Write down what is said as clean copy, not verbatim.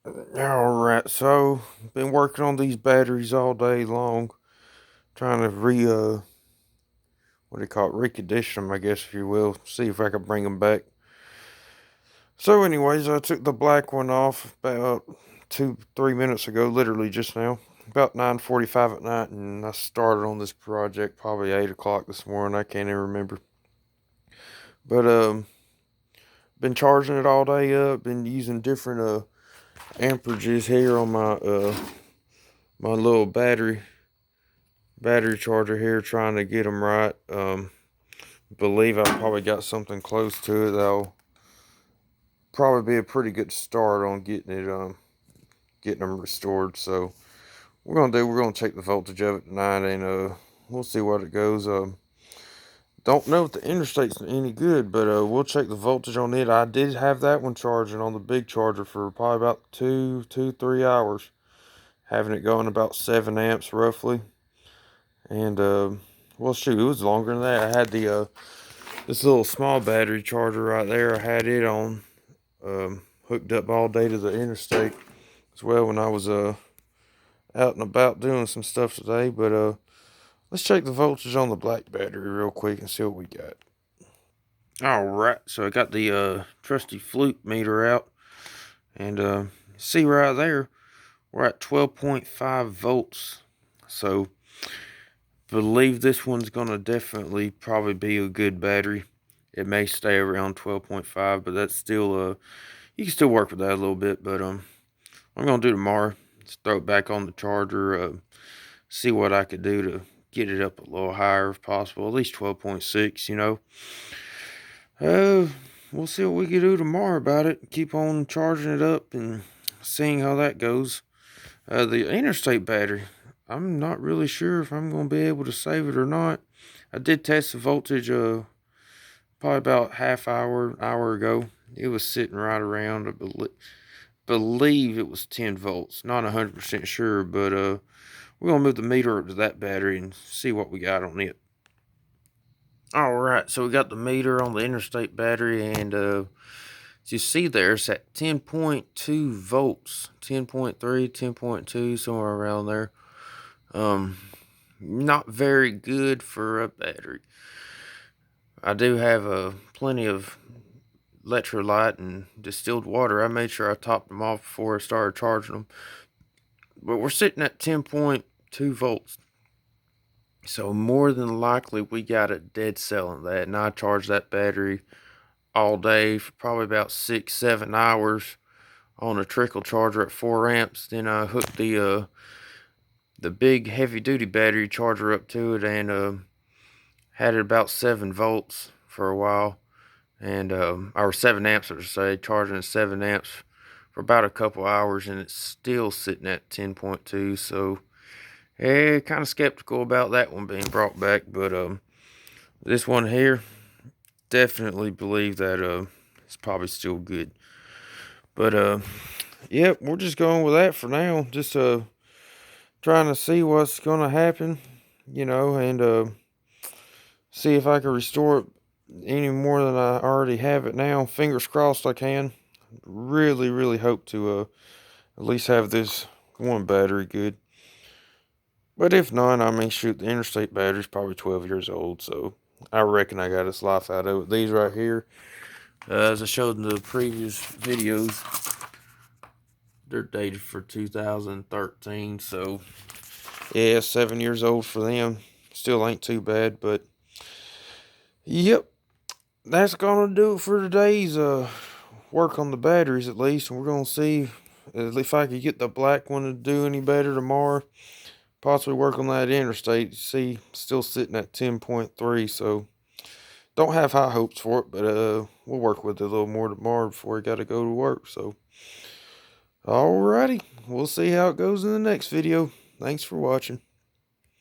Alright, so been working on these batteries all day long, trying to what do you call it, recondition them, I guess, if you will, see if I can bring them back. So anyways, I took the black one off about 3 minutes ago, literally just now, about 9:45 at night, and I started on this project probably 8 o'clock this morning. I can't even remember. But been charging it all day up, been using different amperages here on my little battery charger here, trying to get them right. Believe I probably got something close to it that'll probably be a pretty good start on getting them restored. So we're gonna check the voltage of it tonight, and we'll see what it goes. Don't know if the interstate's any good, but we'll check the voltage on it. I did have that one charging on the big charger for probably about 3 hours, having it going about 7 amps roughly. And well, shoot, it was longer than that. I had this little small battery charger right there. I had it on, hooked up all day to the interstate as well when I was out and about doing some stuff today. But let's check the voltage on the black battery real quick and see what we got. All right, so I got the trusty flute meter out, and see right there, we're at 12.5 volts. So believe this one's gonna definitely probably be a good battery. It may stay around 12.5, but that's still you can still work with that a little bit. But I'm gonna do tomorrow, just throw it back on the charger, see what I could do to get it up a little higher if possible, at least 12.6, we'll see what we can do tomorrow about it. Keep on charging it up and seeing how that goes. The interstate battery, I'm not really sure if I'm going to be able to save it or not. I did test the voltage probably about hour ago. It was sitting right around, I believe it was 10 volts. Not 100% sure, but we're going to move the meter up to that battery and see what we got on it. Alright, so we got the meter on the interstate battery, and as you see there, it's at 10.2 volts. 10.3, 10.2, somewhere around there. Not very good for a battery. I do have plenty of electrolyte and distilled water. I made sure I topped them off before I started charging them. But we're sitting at 10.2 volts. So more than likely we got a dead cell in that. And I charged that battery all day for probably about 6-7 hours on a trickle charger at 4 amps. Then I hooked the big heavy duty battery charger up to it, and had it about 7 volts for a while, and or 7 amps, I should say, charging at 7 amps for about a couple hours, and it's still sitting at 10.2. So kind of skeptical about that one being brought back. But this one here, definitely believe that it's probably still good. But yep, we're just going with that for now. Just trying to see what's gonna happen, and see if I can restore it any more than I already have it now. Fingers crossed I can. Really, really hope to at least have this one battery good. But if not, I mean, shoot, the interstate battery's probably 12 years old, so I reckon I got its life out of it. These right here, as I showed in the previous videos, they're dated for 2013, so yeah, 7 years old for them. Still ain't too bad, but yep, that's gonna do it for today's work on the batteries, at least. And we're gonna see if I could get the black one to do any better tomorrow. Possibly work on that interstate. See, still sitting at 10.3, so don't have high hopes for it, but we'll work with it a little more tomorrow before we gotta go to work. So alrighty, we'll see how it goes in the next video. Thanks for watching.